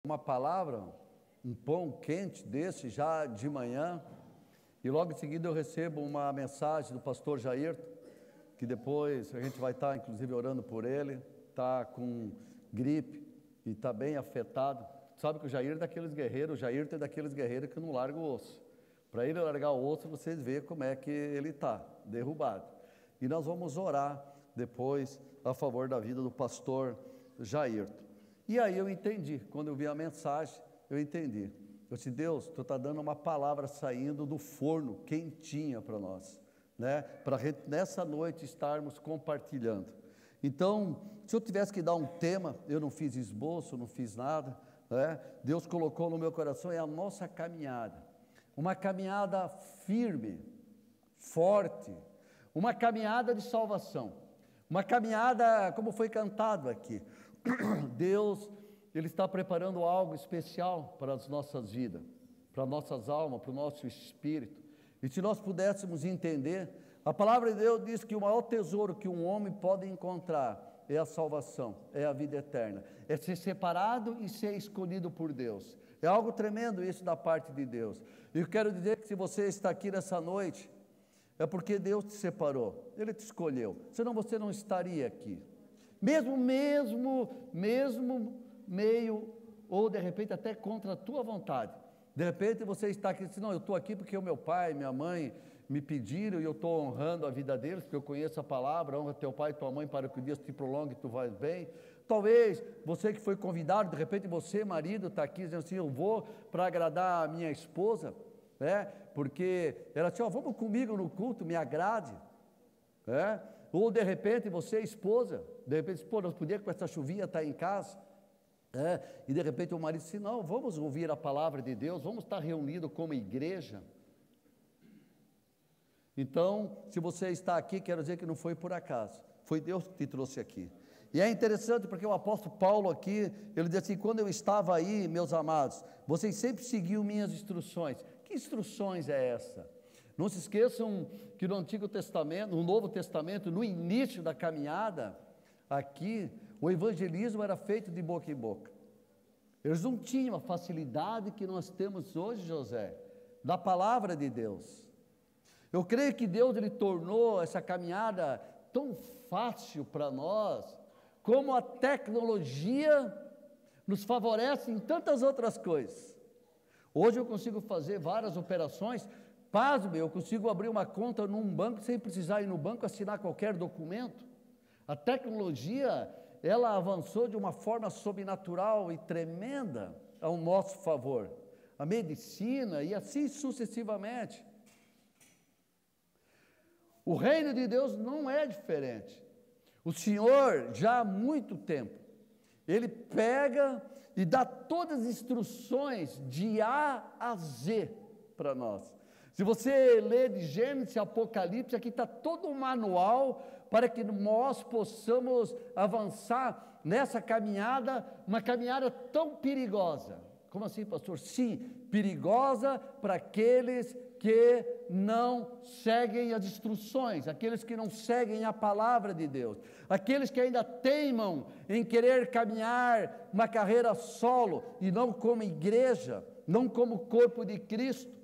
uma palavra, um pão quente desse já de manhã, e logo em seguida eu recebo uma mensagem do pastor Jair, que depois a gente vai estar inclusive orando por ele, está com gripe e está bem afetado. Sabe que o Jair é daqueles guerreiros, que não larga o osso. Para ele largar o osso, vocês veem como é que ele está, derrubado. E nós vamos orar depois a favor da vida do pastor Jair. E aí eu entendi, quando eu vi a mensagem, eu entendi. Eu disse, Deus, Tu está dando uma palavra saindo do forno, quentinha para nós, né? Para nessa noite estarmos compartilhando. Então, se eu tivesse que dar um tema, eu não fiz esboço, não fiz nada, né? Deus colocou no meu coração, é a nossa caminhada. Uma caminhada firme, forte, uma caminhada de salvação. Uma caminhada, como foi cantado aqui, Deus, Ele está preparando algo especial para as nossas vidas, para nossas almas, para o nosso espírito. E se nós pudéssemos entender, a palavra de Deus diz que o maior tesouro que um homem pode encontrar é a salvação, é a vida eterna, é ser separado e ser escolhido por Deus. É algo tremendo isso da parte de Deus. E eu quero dizer que se você está aqui nessa noite, é porque Deus te separou, Ele te escolheu, senão você não estaria aqui. Mesmo meio, ou de repente até contra a tua vontade. De repente você está aqui e diz, não, eu estou aqui porque o meu pai, minha mãe me pediram e eu estou honrando a vida deles, porque eu conheço a palavra, honra teu pai e tua mãe para que o dia te prolongue e tu vais bem. Talvez você que foi convidado, de repente você, marido, está aqui dizendo assim, eu vou para agradar a minha esposa, né? Porque ela disse, vamos comigo no culto, me agrade, né? Ou de repente você, esposa, de repente, nós podíamos com essa chuvinha estar em casa, e de repente o marido disse, não, vamos ouvir a palavra de Deus, vamos estar reunidos como igreja. Então, se você está aqui, quero dizer que não foi por acaso, foi Deus que te trouxe aqui. E é interessante porque o apóstolo Paulo aqui, ele diz assim, quando eu estava aí, meus amados, vocês sempre seguiam minhas instruções. Que instruções é essa? Não se esqueçam que no Antigo Testamento, no Novo Testamento, no início da caminhada, aqui, o evangelismo era feito de boca em boca. Eles não tinham a facilidade que nós temos hoje, José, da palavra de Deus. Eu creio que Deus, Ele tornou essa caminhada tão fácil para nós, como a tecnologia nos favorece em tantas outras coisas. Hoje eu consigo fazer várias operações, pasme, eu consigo abrir uma conta num banco sem precisar ir no banco assinar qualquer documento. A tecnologia, ela avançou de uma forma sobrenatural e tremenda ao nosso favor. A medicina e assim sucessivamente. O reino de Deus não é diferente. O Senhor, já há muito tempo, Ele pega e dá todas as instruções de A a Z para nós. Se você ler de Gênesis, Apocalipse, aqui está todo o manual para que nós possamos avançar nessa caminhada, uma caminhada tão perigosa. Como assim, pastor? Sim, perigosa para aqueles que não seguem as instruções, aqueles que não seguem a palavra de Deus, aqueles que ainda teimam em querer caminhar uma carreira solo e não como igreja, não como corpo de Cristo.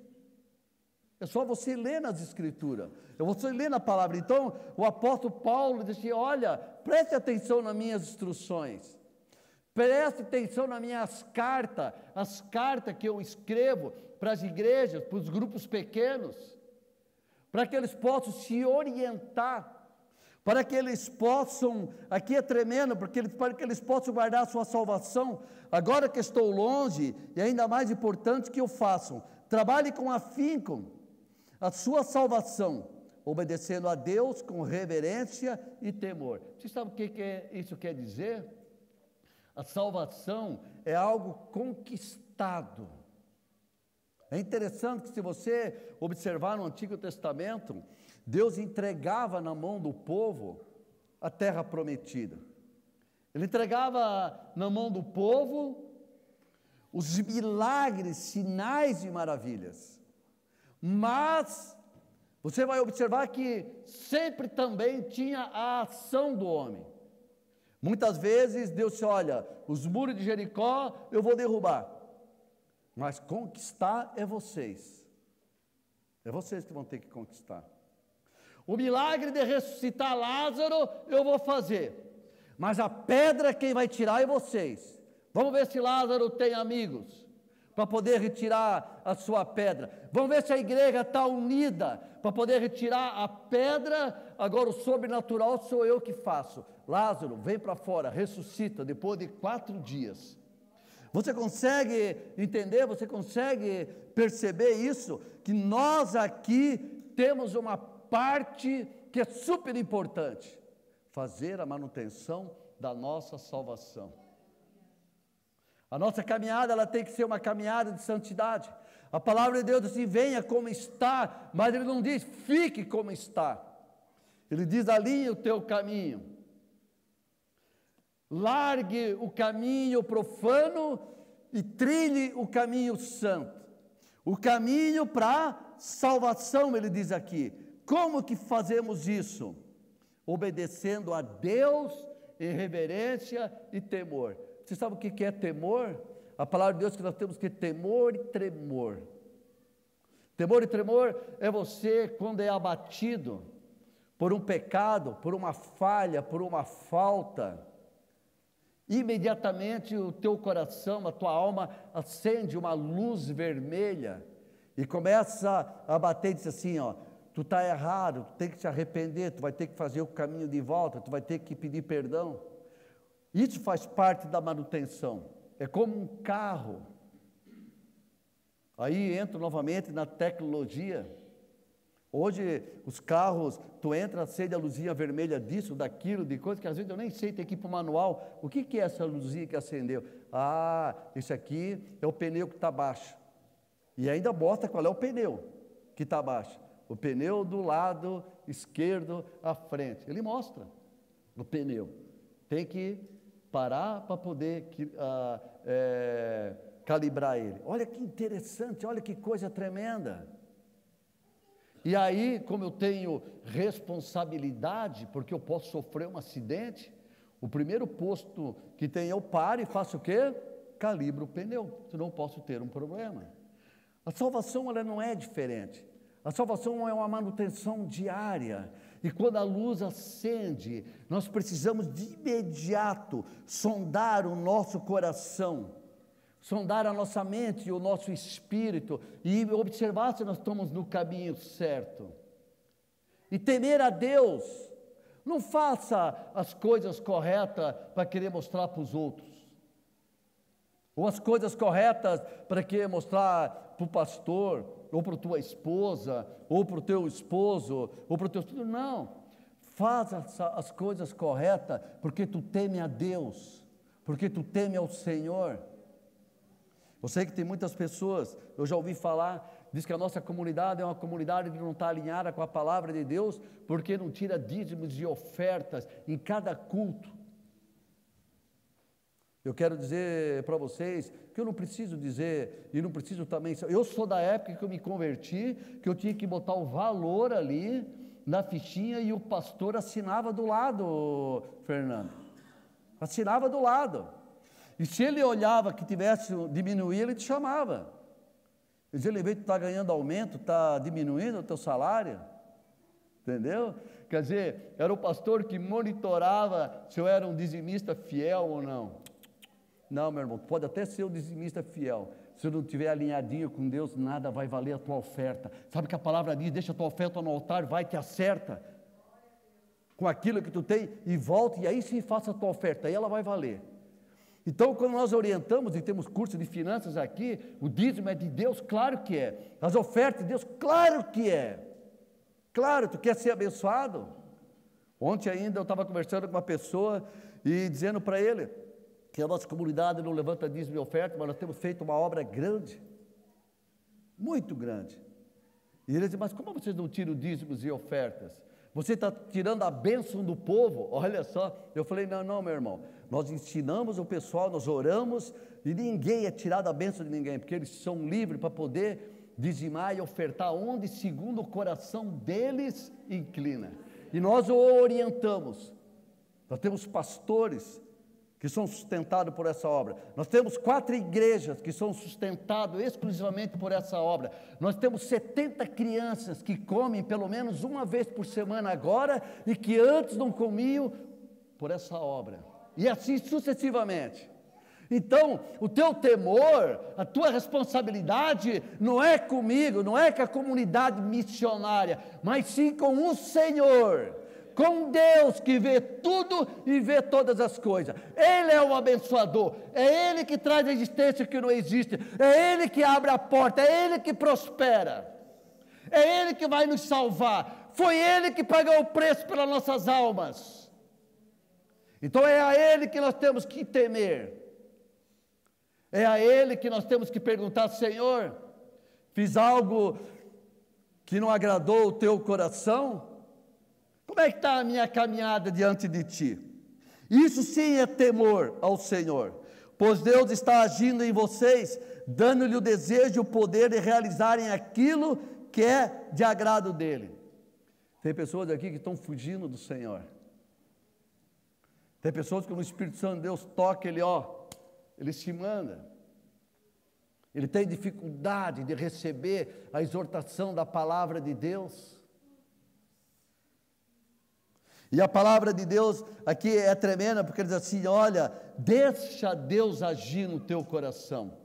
É só você ler nas Escrituras, é você ler na palavra. Então, o apóstolo Paulo disse, olha, preste atenção nas minhas instruções, preste atenção nas minhas cartas, as cartas que eu escrevo para as igrejas, para os grupos pequenos, para que eles possam se orientar, para que eles possam, aqui é tremendo, para que eles possam guardar a sua salvação. Agora que estou longe, e ainda mais importante que o façam, trabalhe com afinco a sua salvação, obedecendo a Deus com reverência e temor. Você sabe o que isso quer dizer? A salvação é algo conquistado. É interessante que se você observar no Antigo Testamento, Deus entregava na mão do povo a terra prometida. Ele entregava na mão do povo os milagres, sinais e maravilhas. Mas você vai observar que sempre também tinha a ação do homem. Muitas vezes Deus disse, olha, os muros de Jericó eu vou derrubar, mas conquistar é vocês. É vocês que vão ter que conquistar. O milagre de ressuscitar Lázaro eu vou fazer, mas a pedra quem vai tirar é vocês. Vamos ver se Lázaro tem amigos para poder retirar a sua pedra. Vamos ver se a igreja está unida para poder retirar a pedra. Agora o sobrenatural sou eu que faço. Lázaro, vem para fora, ressuscita depois de 4 dias. Você consegue entender? Você consegue perceber isso? Que nós aqui temos uma parte que é super importante: fazer a manutenção da nossa salvação. A nossa caminhada, ela tem que ser uma caminhada de santidade. A palavra de Deus diz assim, venha como está, mas Ele não diz, fique como está. Ele diz, alinhe o teu caminho. Largue o caminho profano e trilhe o caminho santo. O caminho para salvação, ele diz aqui. Como que fazemos isso? Obedecendo a Deus em reverência e temor. Você sabe o que é temor? A palavra de Deus que nós temos que temor e tremor. Temor e tremor é você quando é abatido por um pecado, por uma falha, por uma falta. Imediatamente o teu coração, a tua alma acende uma luz vermelha e começa a bater e diz assim, ó, tu está errado, tu tem que te arrepender, tu vai ter que fazer o caminho de volta, tu vai ter que pedir perdão. Isso faz parte da manutenção, é como um carro. Aí entro novamente na tecnologia. Hoje os carros, tu entra, acende a luzinha vermelha disso, daquilo, de coisa que às vezes eu nem sei, tem que ir para o manual. O que é essa luzinha que acendeu? Ah, isso aqui é o pneu que está baixo. E ainda mostra qual é o pneu que está baixo. O pneu do lado esquerdo à frente. Ele mostra o pneu. Tem que parar para poder calibrar ele. Olha que interessante, olha que coisa tremenda. E aí, como eu tenho responsabilidade, porque eu posso sofrer um acidente, o primeiro posto que tem eu paro e faço o quê? Calibro o pneu, senão eu posso ter um problema. A salvação, ela não é diferente. A salvação é uma manutenção diária. E quando a luz acende, nós precisamos de imediato sondar o nosso coração, sondar a nossa mente e o nosso espírito e observar se nós estamos no caminho certo. E temer a Deus. Não faça as coisas corretas para querer mostrar para os outros. Ou as coisas corretas para querer mostrar para o pastor, ou para a tua esposa, ou para o teu esposo, ou para o teu filho. Não. Faça as coisas corretas porque tu teme a Deus, porque tu teme ao Senhor. Eu sei que tem muitas pessoas, eu já ouvi falar, diz que a nossa comunidade é uma comunidade que não está alinhada com a palavra de Deus, porque não tira dízimos e ofertas em cada culto. Eu quero dizer para vocês que eu não preciso dizer, e não preciso também, eu sou da época que eu me converti, que eu tinha que botar o valor ali na fichinha e o pastor assinava do lado, Fernando, assinava do lado. E se ele olhava que tivesse diminuído, ele te chamava. Ele dizia, ele veio, tu está ganhando aumento, está diminuindo o teu salário, entendeu? Quer dizer, era o pastor que monitorava se eu era um dizimista fiel ou não. Não, meu irmão, pode até ser um dizimista fiel, se eu não estiver alinhadinho com Deus, nada vai valer a tua oferta. Sabe que a palavra diz, deixa a tua oferta no altar, vai, te acerta com aquilo que tu tem e volta, e aí sim faça a tua oferta, aí ela vai valer. Então, quando nós orientamos e temos curso de finanças aqui, o dízimo é de Deus, claro que é. As ofertas de Deus, claro que é. Claro, tu quer ser abençoado? Ontem ainda eu estava conversando com uma pessoa e dizendo para ele que a nossa comunidade não levanta dízimo e oferta, mas nós temos feito uma obra grande, muito grande. E ele disse, mas como vocês não tiram dízimos e ofertas? Você está tirando a bênção do povo? Olha só, eu falei, não, meu irmão, nós ensinamos o pessoal, nós oramos, e ninguém é tirado a bênção de ninguém, porque eles são livres para poder dizimar e ofertar onde, segundo o coração deles, inclina. E nós o orientamos, Nós temos pastores que são sustentados por essa obra. Nós temos 4 igrejas que são sustentadas exclusivamente por essa obra. Nós temos 70 crianças que comem pelo menos uma vez por semana agora e que antes não comiam por essa obra. E assim sucessivamente. Então, o teu temor, a tua responsabilidade não é comigo, não é com a comunidade missionária, mas sim com o Senhor. Com Deus que vê tudo e vê todas as coisas. Ele é o abençoador, é Ele que traz a existência que não existe, é Ele que abre a porta, é Ele que prospera, é Ele que vai nos salvar, foi Ele que pagou o preço pelas nossas almas. Então é a Ele que nós temos que temer, é a Ele que nós temos que perguntar: Senhor, fiz algo que não agradou o teu coração? Como é que está a minha caminhada diante de Ti? Isso sim é temor ao Senhor, pois Deus está agindo em vocês, dando-lhe o desejo e o poder de realizarem aquilo que é de agrado dEle. Tem pessoas aqui que estão fugindo do Senhor. Tem pessoas que no Espírito Santo de Deus toca, Ele se manda. Ele tem dificuldade de receber a exortação da palavra de Deus. E a palavra de Deus aqui é tremenda, porque ele diz assim: olha, deixa Deus agir no teu coração.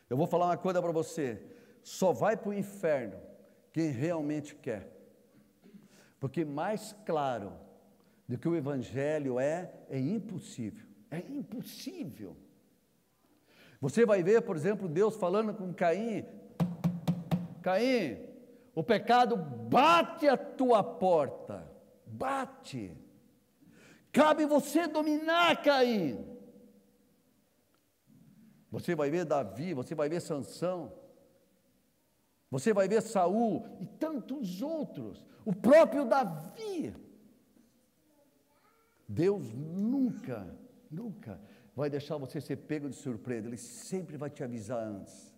Eu vou falar uma coisa para você: só vai para o inferno quem realmente quer. Porque mais claro do que o Evangelho é impossível. É impossível. Você vai ver, por exemplo, Deus falando com Caim: Caim, o pecado bate a tua porta, bate, cabe você dominar, Caim. Você vai ver Davi, você vai ver Sansão, você vai ver Saul e tantos outros, o próprio Davi. Deus nunca vai deixar você ser pego de surpresa, Ele sempre vai te avisar antes.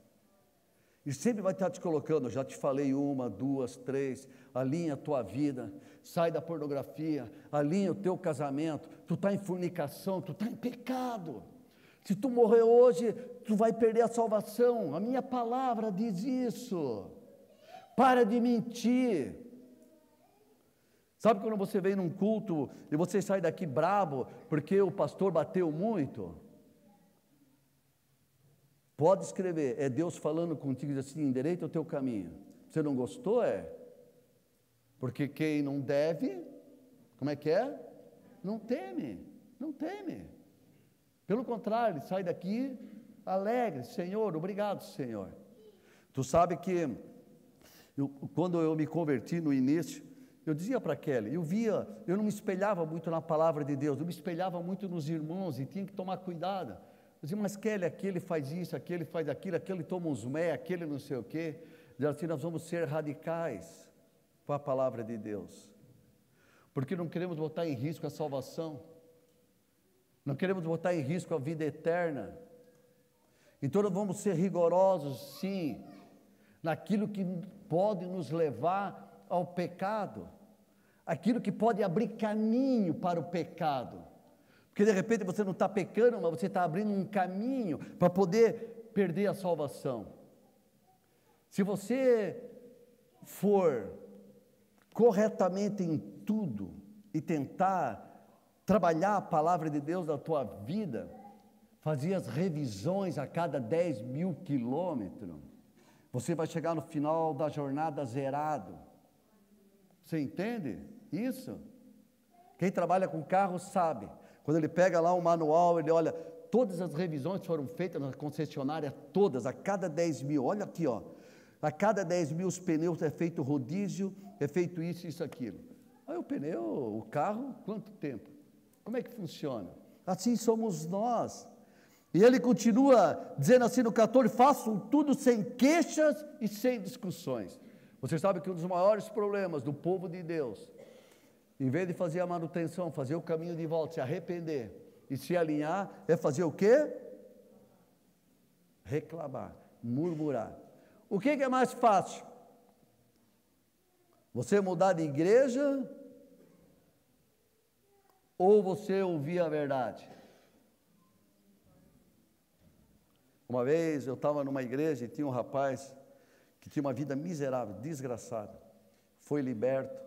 E sempre vai estar te colocando: já te falei 1, 2, 3, alinha a tua vida, sai da pornografia, alinha o teu casamento, tu está em fornicação, tu está em pecado. Se tu morrer hoje, tu vai perder a salvação. A minha palavra diz isso. Para de mentir. Sabe quando você vem num culto e você sai daqui brabo porque o pastor bateu muito? Pode escrever, é Deus falando contigo, diz assim: endireita o teu caminho. Você não gostou? Porque quem não deve, como é que é? Não teme, não teme. Pelo contrário, ele sai daqui alegre: Senhor, obrigado, Senhor. Tu sabe que quando eu me converti no início, eu dizia para Kelly, eu não me espelhava muito na palavra de Deus, eu me espelhava muito nos irmãos e tinha que tomar cuidado. Eu dizia: mas Kelly, aquele faz isso, aquele faz aquilo, aquele toma uns mé, aquele não sei o quê. Dizia assim: nós vamos ser radicais com a palavra de Deus, porque não queremos botar em risco a salvação, não queremos botar em risco a vida eterna. Então nós vamos ser rigorosos, sim, naquilo que pode nos levar ao pecado, aquilo que pode abrir caminho para o pecado, porque de repente você não está pecando, mas você está abrindo um caminho para poder perder a salvação. Se você for corretamente em tudo e tentar trabalhar a palavra de Deus na tua vida, fazer as revisões a cada 10.000 quilômetros, você vai chegar no final da jornada zerado. Você entende isso? Quem trabalha com carro sabe. Quando ele pega lá um manual, ele olha, todas as revisões foram feitas na concessionária, todas, a cada 10.000, olha aqui, a cada 10.000 os pneus é feito rodízio, é feito isso, aquilo. Aí o pneu, o carro, quanto tempo? Como é que funciona? Assim somos nós. E ele continua dizendo assim no 14, façam tudo sem queixas e sem discussões. Você sabe que um dos maiores problemas do povo de Deus, em vez de fazer a manutenção, fazer o caminho de volta, se arrepender e se alinhar, é fazer o quê? Reclamar, murmurar. O que é mais fácil? Você mudar de igreja ou você ouvia a verdade? Uma vez eu estava numa igreja e tinha um rapaz que tinha uma vida miserável, desgraçada, foi liberto,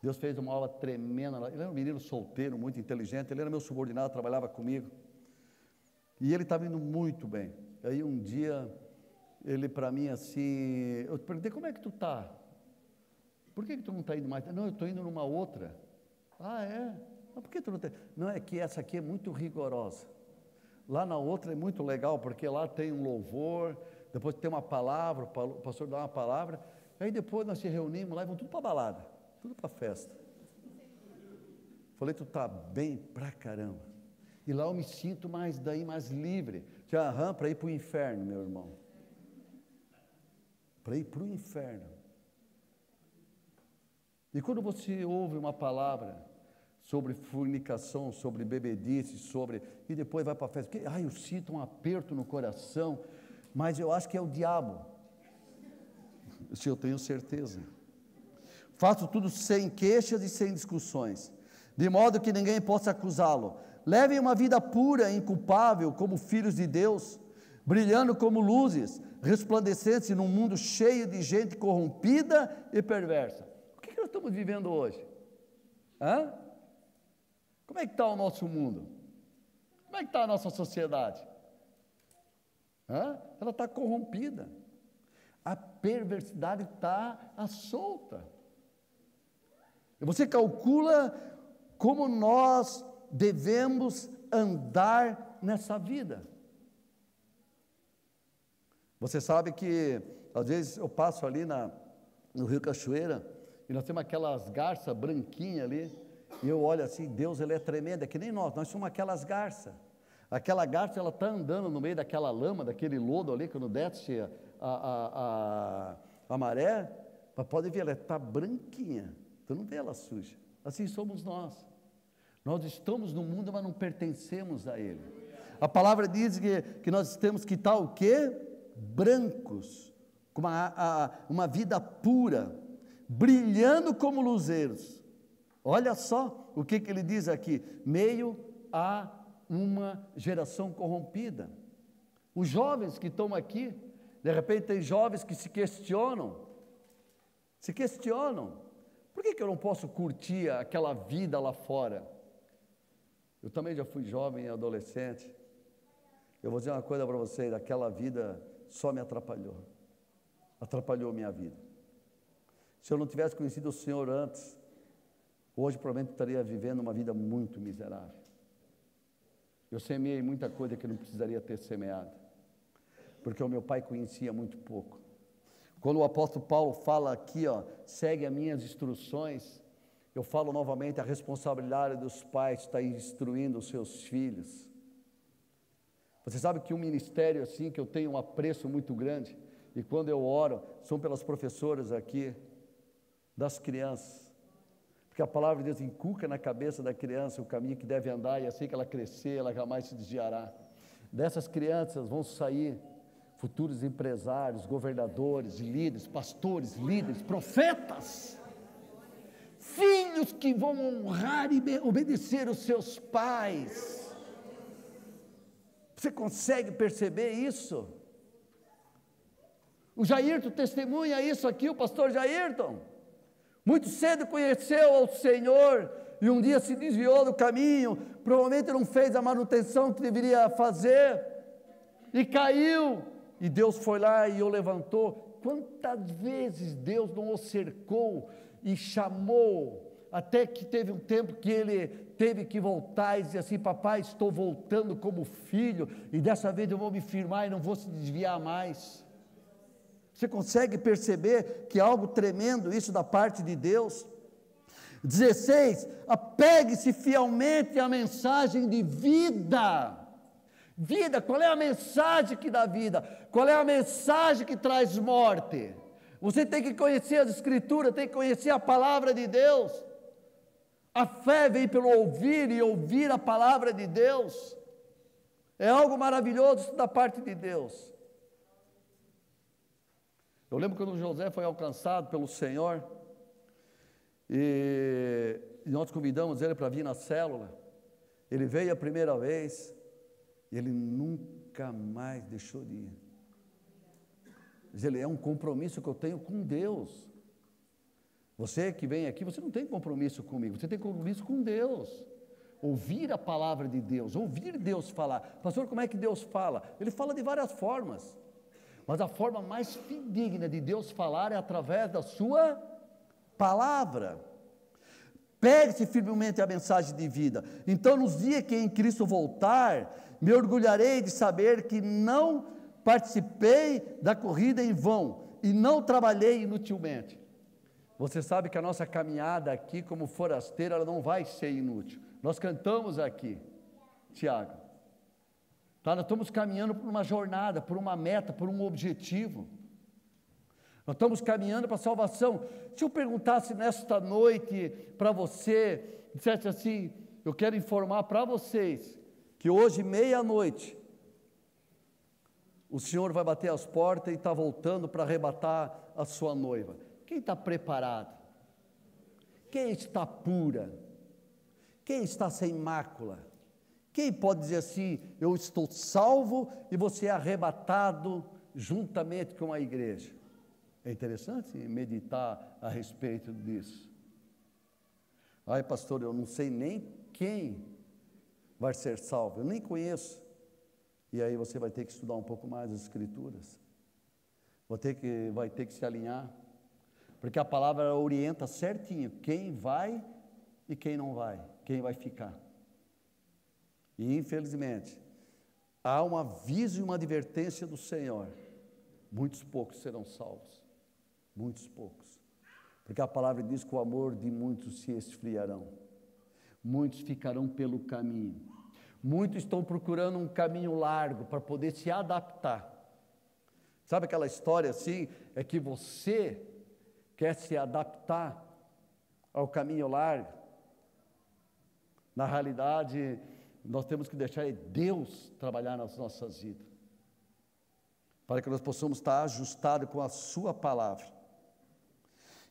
Deus fez uma aula tremenda, ele era um menino solteiro, muito inteligente, ele era meu subordinado, trabalhava comigo, e ele estava indo muito bem. Aí um dia, ele para mim assim, eu perguntei, como é que tu está? Por que tu não está indo mais? Não, eu estou indo numa outra. Ah, é? Mas por que tu não está? Não, é que essa aqui é muito rigorosa. Lá na outra é muito legal, porque lá tem um louvor, depois tem uma palavra, o pastor dá uma palavra, aí depois nós se reunimos lá e vamos tudo para balada, tudo para festa. Falei, tu está bem pra caramba. E lá eu me sinto mais livre. Para ir para o inferno, meu irmão. Para ir para o inferno. E quando você ouve uma palavra sobre fornicação, sobre bebedice, e depois vai para a festa, porque, eu sinto um aperto no coração, mas eu acho que é o diabo. Isso eu tenho certeza. Faço tudo sem queixas e sem discussões, de modo que ninguém possa acusá-lo. Levem uma vida pura e inculpável, como filhos de Deus, brilhando como luzes, resplandecentes num mundo cheio de gente corrompida e perversa. O que nós estamos vivendo hoje? Como é que está o nosso mundo? Como é que está a nossa sociedade? Ela está corrompida. A perversidade está à solta. E você calcula como nós devemos andar nessa vida. Você sabe que, às vezes, eu passo ali no Rio Cachoeira, e nós temos aquelas garças branquinhas ali, e eu olho assim, Deus, Ele é tremendo, é que nem nós somos aquelas garças. Aquela garça, ela está andando no meio daquela lama, daquele lodo ali, quando desce a maré, mas pode ver, ela está branquinha, tu não vê ela suja. Assim somos nós. Nós estamos no mundo, mas não pertencemos a ele. A palavra diz que nós temos que estar o quê? Brancos, com uma vida pura, brilhando como luzeiros. Olha só o que ele diz aqui, meio a uma geração corrompida. Os jovens que estão aqui, de repente tem jovens que se questionam, por que eu não posso curtir aquela vida lá fora? Eu também já fui jovem e adolescente, eu vou dizer uma coisa para vocês, aquela vida só me atrapalhou minha vida. Se eu não tivesse conhecido o Senhor antes, hoje provavelmente estaria vivendo uma vida muito miserável. Eu semeei muita coisa que não precisaria ter semeado, porque o meu pai conhecia muito pouco. Quando o apóstolo Paulo fala aqui, segue as minhas instruções, eu falo novamente, a responsabilidade dos pais está instruindo os seus filhos. Você sabe que um ministério assim, que eu tenho um apreço muito grande, e quando eu oro, são pelas professoras aqui, das crianças, porque a palavra de Deus inculca na cabeça da criança o caminho que deve andar, e assim que ela crescer, ela jamais se desviará. Dessas crianças vão sair futuros empresários, governadores, líderes, pastores, líderes, profetas, filhos que vão honrar e obedecer os seus pais. Você consegue perceber isso? O Jairton testemunha isso aqui, o pastor Jairton. Muito cedo conheceu ao Senhor e um dia se desviou do caminho, provavelmente não fez a manutenção que deveria fazer e caiu, e Deus foi lá e o levantou. Quantas vezes Deus não o cercou e chamou, até que teve um tempo que ele teve que voltar e dizer assim, papai, estou voltando como filho, e dessa vez eu vou me firmar e não vou se desviar mais. Você consegue perceber que é algo tremendo isso da parte de Deus? 16, apegue-se fielmente à mensagem de vida. Vida, qual é a mensagem que dá vida? Qual é a mensagem que traz morte? Você tem que conhecer as Escrituras, tem que conhecer a palavra de Deus. A fé vem pelo ouvir e ouvir a palavra de Deus. É algo maravilhoso da parte de Deus. Eu lembro quando José foi alcançado pelo Senhor, e nós convidamos ele para vir na célula. Ele veio a primeira vez, e ele nunca mais deixou de ir. Mas ele é um compromisso que eu tenho com Deus. Você que vem aqui, você não tem compromisso comigo, você tem compromisso com Deus. Ouvir a palavra de Deus, ouvir Deus falar. Pastor, como é que Deus fala? Ele fala de várias formas, mas a forma mais fidedigna de Deus falar é através da sua palavra. Pegue-se firmemente a mensagem de vida. Então, nos dias que em Cristo voltar, me orgulharei de saber que não participei da corrida em vão e não trabalhei inutilmente. Você sabe que a nossa caminhada aqui como forasteiro, ela não vai ser inútil. Nós cantamos aqui, Tiago. Tá? Nós estamos caminhando por uma jornada, por uma meta, por um objetivo. Nós estamos caminhando para a salvação. Se eu perguntasse nesta noite para você, dissesse assim, eu quero informar para vocês, que hoje, meia-noite, o Senhor vai bater as portas e está voltando para arrebatar a sua noiva. Quem está preparado? Quem está pura? Quem está sem mácula? Quem pode dizer assim, eu estou salvo e você é arrebatado juntamente com a igreja? É interessante meditar a respeito disso. Ai, pastor, eu não sei nem quem vai ser salvo, eu nem conheço. E aí você vai ter que estudar um pouco mais as Escrituras. Vai ter que se alinhar, porque a palavra orienta certinho quem vai e quem não vai, quem vai ficar. E infelizmente, há um aviso e uma advertência do Senhor, muitos poucos serão salvos, muitos poucos, porque a palavra diz que o amor de muitos se esfriarão, muitos ficarão pelo caminho, muitos estão procurando um caminho largo para poder se adaptar. Sabe aquela história assim, é que você quer se adaptar ao caminho largo? Na realidade, nós temos que deixar Deus trabalhar nas nossas vidas, para que nós possamos estar ajustados com a sua palavra.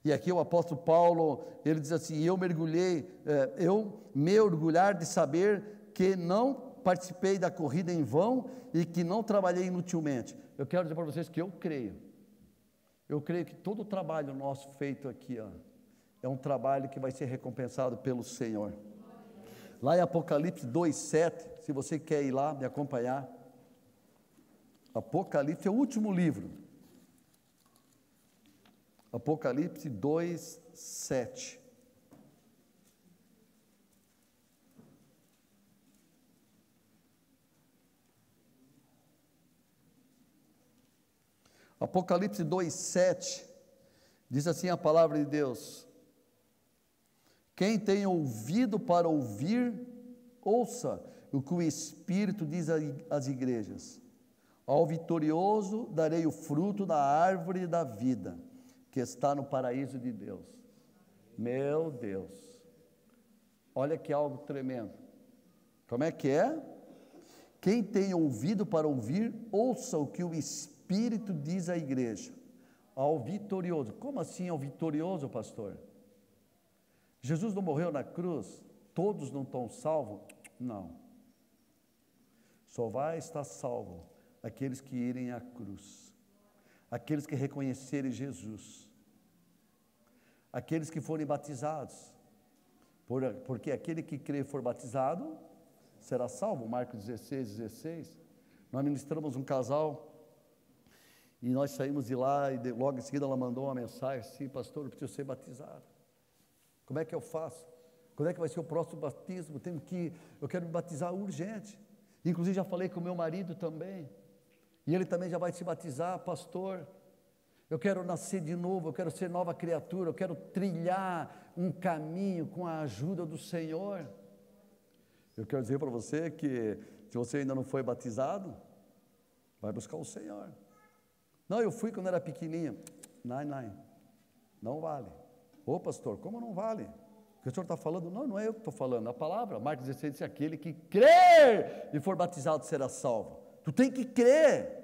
E aqui o apóstolo Paulo, ele diz assim, eu me orgulhar de saber que não participei da corrida em vão e que não trabalhei inutilmente. Eu quero dizer para vocês que eu creio que todo o trabalho nosso feito aqui, é um trabalho que vai ser recompensado pelo Senhor. Lá em Apocalipse 2:7, se você quer ir lá me acompanhar, Apocalipse é o último livro, Apocalipse 2:7. Apocalipse 2:7, diz assim a palavra de Deus: quem tem ouvido para ouvir, ouça o que o Espírito diz às igrejas. Ao vitorioso darei o fruto da árvore da vida, que está no paraíso de Deus. Meu Deus, olha que algo tremendo. Como é que é? Quem tem ouvido para ouvir, ouça o que o Espírito diz à igreja. Ao vitorioso. Como assim ao vitorioso, pastor? Jesus não morreu na cruz? Todos não estão salvos? Não. Só vai estar salvo aqueles que irem à cruz, aqueles que reconhecerem Jesus, aqueles que forem batizados, porque aquele que crê e for batizado será salvo. Marcos 16:16. Nós ministramos um casal e nós saímos de lá e logo em seguida ela mandou uma mensagem assim: pastor, eu preciso ser batizado. Como é que eu faço? Quando é que vai ser o próximo batismo? Eu quero me batizar urgente. Inclusive já falei com o meu marido também, e ele também já vai se batizar. Pastor, eu quero nascer de novo, eu quero ser nova criatura, eu quero trilhar um caminho com a ajuda do Senhor. Eu quero dizer para você que se você ainda não foi batizado, vai buscar o Senhor. Não, eu fui quando era pequenininho. Não vale. Ô pastor, como não vale? O que o senhor está falando? Não é eu que estou falando, a palavra. Marcos 16 diz: aquele que crer e for batizado será salvo. Tu tem que crer.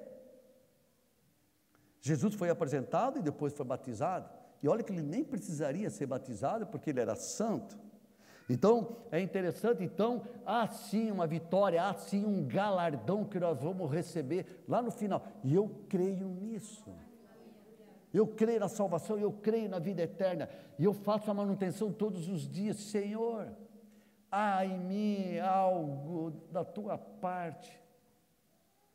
Jesus foi apresentado e depois foi batizado. E olha que ele nem precisaria ser batizado, porque ele era santo. Então, é interessante, então, há sim uma vitória, há sim um galardão que nós vamos receber lá no final. E eu creio nisso. Eu creio na salvação, eu creio na vida eterna. E eu faço a manutenção todos os dias. Senhor, há em mim algo da tua parte,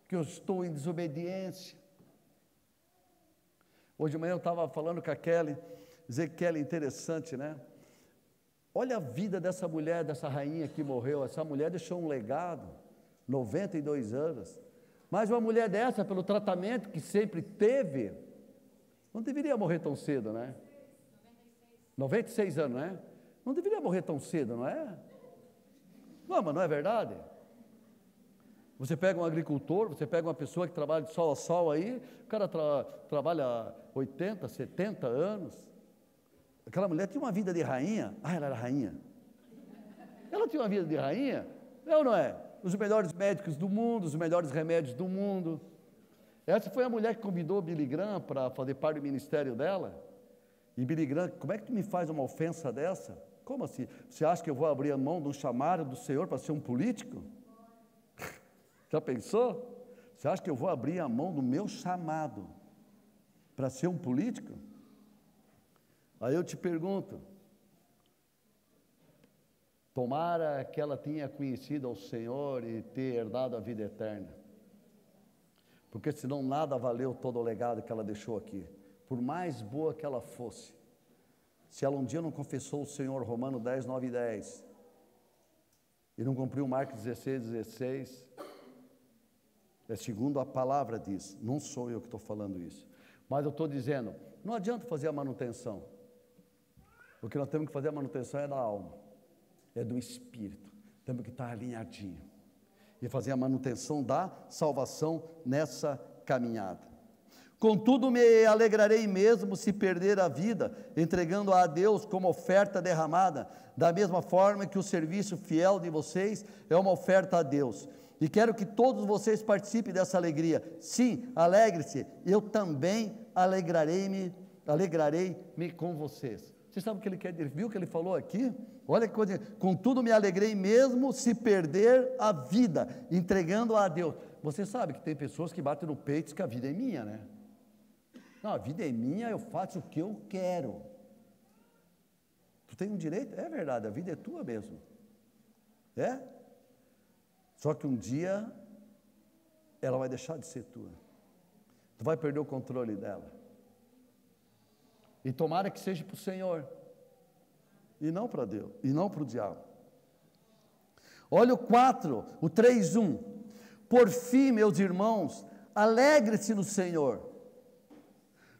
que eu estou em desobediência. Hoje de manhã eu estava falando com a Kelly, dizer que Kelly é interessante, né? Olha a vida dessa mulher, dessa rainha que morreu. Essa mulher deixou um legado, 92 anos. Mas uma mulher dessa, pelo tratamento que sempre teve, não deveria morrer tão cedo, né? 96 anos, né? Não deveria morrer tão cedo, não é? Não, mas não é verdade? Você pega um agricultor, você pega uma pessoa que trabalha de sol a sol aí, o cara trabalha 80, 70 anos. Aquela mulher tinha uma vida de rainha. Ah, ela era rainha. Ela tinha uma vida de rainha, é ou não é? Os melhores médicos do mundo, os melhores remédios do mundo. Essa foi a mulher que convidou Billy Graham para fazer parte do ministério dela. E Billy Graham, como é que tu me faz uma ofensa dessa? Como assim? Você acha que eu vou abrir a mão do chamado do Senhor para ser um político? Já pensou? Você acha que eu vou abrir a mão do meu chamado para ser um político? Aí eu te pergunto, tomara que ela tenha conhecido ao Senhor e ter herdado a vida eterna, porque senão nada valeu todo o legado que ela deixou aqui, por mais boa que ela fosse. Se ela um dia não confessou o Senhor, Romanos 10, 9 e 10, e não cumpriu Marcos 16, 16, é segundo a palavra diz, não sou eu que estou falando isso, mas eu estou dizendo, não adianta fazer a manutenção. O que nós temos que fazer a manutenção é da alma, é do espírito, temos que estar alinhadinho, e fazer a manutenção da salvação nessa caminhada. Contudo me alegrarei mesmo se perder a vida, entregando-a a Deus como oferta derramada, da mesma forma que o serviço fiel de vocês é uma oferta a Deus, e quero que todos vocês participem dessa alegria. Sim, alegre-se, eu também alegrarei-me com vocês. Você sabe o que ele quer dizer? Viu o que ele falou aqui? Olha que coisa, contudo me alegrei mesmo se perder a vida, entregando-a a Deus. Você sabe que tem pessoas que batem no peito e dizem que a vida é minha, né? Não, a vida é minha, eu faço o que eu quero. Tu tem um direito? É verdade, a vida é tua mesmo. É? Só que um dia, ela vai deixar de ser tua. Tu vai perder o controle dela. E tomara que seja para o Senhor, e não para Deus, e não para o diabo. Olha o 4, o 3:1. Por fim, meus irmãos, alegre-se no Senhor.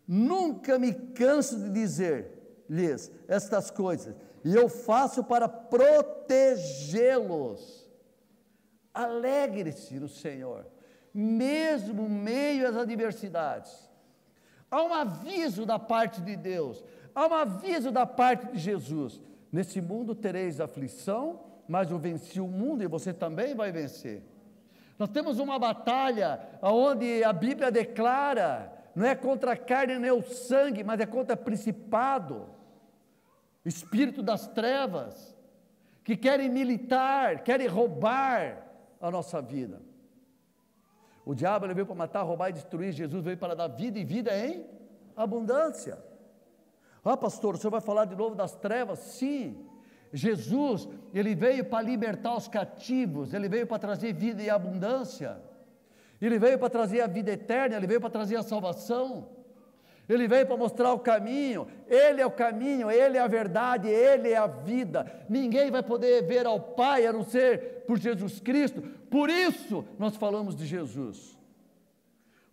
Nunca me canso de dizer-lhes estas coisas, e eu faço para protegê-los. Alegre-se no Senhor, mesmo em meio às adversidades. Há um aviso da parte de Deus, há um aviso da parte de Jesus. Nesse mundo tereis aflição, mas eu venci o mundo e você também vai vencer. Nós temos uma batalha onde a Bíblia declara, não é contra a carne nem o sangue, mas é contra principado, espírito das trevas, que querem militar, querem roubar a nossa vida. O diabo ele veio para matar, roubar e destruir. Jesus veio para dar vida e vida em abundância. Ah, pastor, o senhor vai falar de novo das trevas? Sim. Jesus, ele veio para libertar os cativos, ele veio para trazer vida e abundância, ele veio para trazer a vida eterna, ele veio para trazer a salvação, ele veio para mostrar o caminho. Ele é o caminho, ele é a verdade, ele é a vida. Ninguém vai poder ver ao Pai a não ser por Jesus Cristo. Por isso nós falamos de Jesus,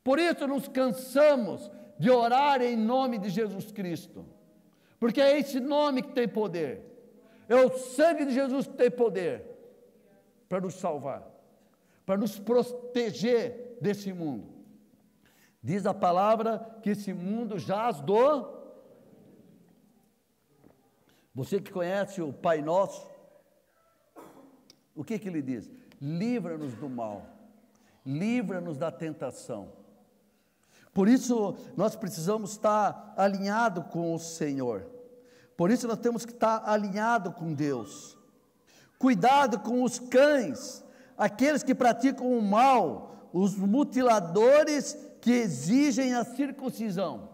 por isso nos cansamos de orar em nome de Jesus Cristo, porque é esse nome que tem poder, é o sangue de Jesus que tem poder para nos salvar, para nos proteger desse mundo. Diz a palavra que esse mundo jaz do... Você que conhece o Pai Nosso, o que ele diz? Livra-nos do mal, livra-nos da tentação. Por isso, nós precisamos estar alinhado com o Senhor. Por isso, nós temos que estar alinhado com Deus. Cuidado com os cães, aqueles que praticam o mal, os mutiladores que exigem a circuncisão.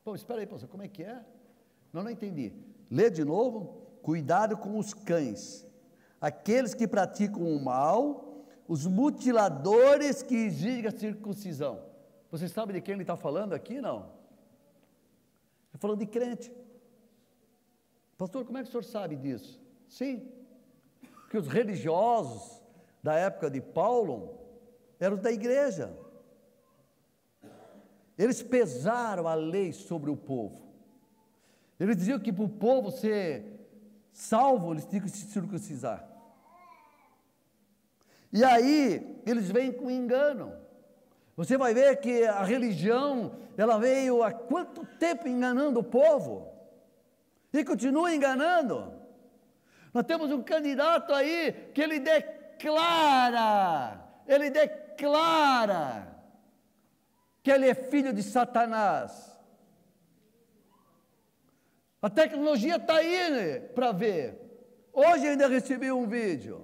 Pô, espera aí, pastor, como é que é? Não entendi. Lê de novo. Cuidado com os cães, aqueles que praticam o mal, os mutiladores que exigem a circuncisão. Você sabe de quem ele está falando aqui, não? Ele está falando de crente. Pastor, como é que o senhor sabe disso? Sim, porque os religiosos da época de Paulo eram da igreja. Eles pesaram a lei sobre o povo. Eles diziam que para o povo ser salvo, eles tinham que se circuncisar. E aí, eles vêm com engano. Você vai ver que a religião, ela veio há quanto tempo enganando o povo? E continua enganando. Nós temos um candidato aí, que ele declara que ele é filho de Satanás. A tecnologia está aí para ver. Hoje ainda recebi um vídeo.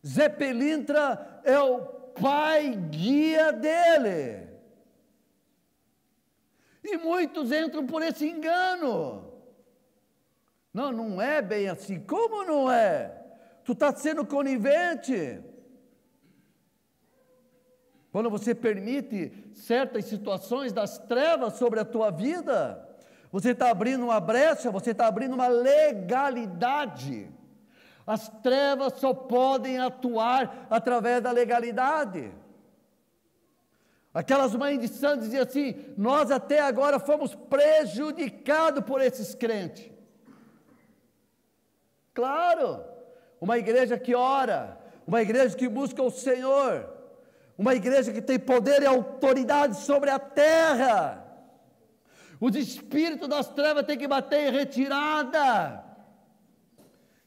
Zé Pelintra é o pai guia dele. E muitos entram por esse engano. Não, não é bem assim. Como não é? Tu está sendo conivente. Quando você permite certas situações das trevas sobre a tua vida, você está abrindo uma brecha, você está abrindo uma legalidade. As trevas só podem atuar através da legalidade. Aquelas mães de santos diziam assim: nós até agora fomos prejudicados por esses crentes. Claro, uma igreja que ora, uma igreja que busca o Senhor, uma igreja que tem poder e autoridade sobre a terra. Os espíritos das trevas têm que bater em retirada.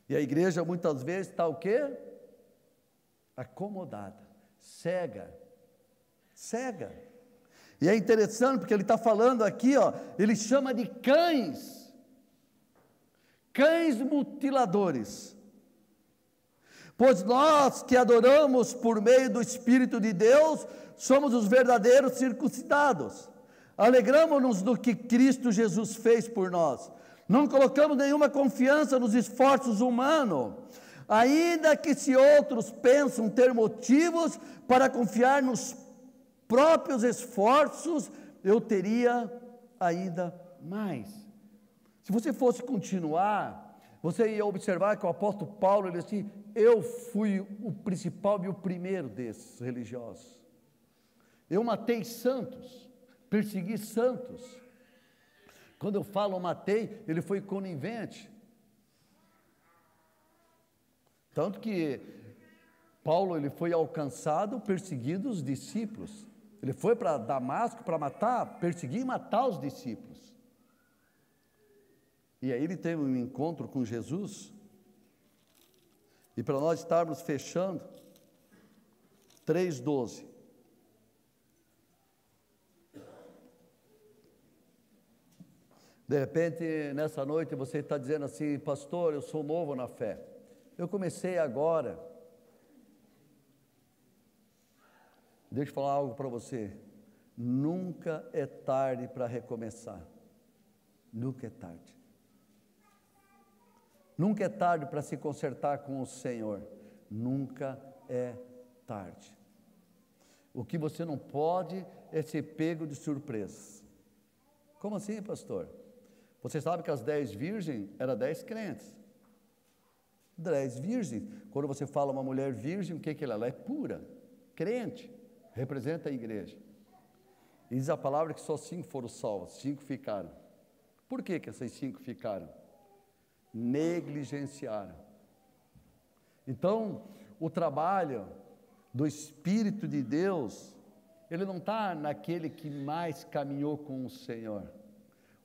E a igreja muitas vezes está o quê? Acomodada, cega. E é interessante porque ele está falando aqui, ó, ele chama de cães mutiladores. Pois nós que adoramos por meio do Espírito de Deus, somos os verdadeiros circuncidados. Alegramos-nos do que Cristo Jesus fez por nós. Não colocamos nenhuma confiança nos esforços humanos, ainda que se outros pensam ter motivos para confiar nos próprios esforços, eu teria ainda mais. Se você fosse continuar, você ia observar que o apóstolo Paulo, ele disse assim: eu fui o principal e o primeiro desses religiosos. Eu matei santos, persegui santos. Quando eu falo matei, ele foi conivente. Tanto que Paulo, ele foi alcançado, perseguindo os discípulos. Ele foi para Damasco para matar, perseguir e matar os discípulos. E aí ele teve um encontro com Jesus. E para nós estarmos fechando, 3:12. De repente, nessa noite, você está dizendo assim: pastor, eu sou novo na fé. Eu comecei agora. Deixa eu falar algo para você. Nunca é tarde para recomeçar. Nunca é tarde. Nunca é tarde para se consertar com o Senhor. Nunca é tarde. O que você não pode é ser pego de surpresa. Como assim, pastor? Você sabe que as 10 virgens eram 10 crentes. 10 virgens. Quando você fala uma mulher virgem, o que ela é? Ela é pura, crente, representa a igreja. E diz a palavra que só 5 foram salvas, 5 ficaram. Por que essas 5 ficaram? Negligenciaram. Então, o trabalho do Espírito de Deus, ele não está naquele que mais caminhou com o Senhor,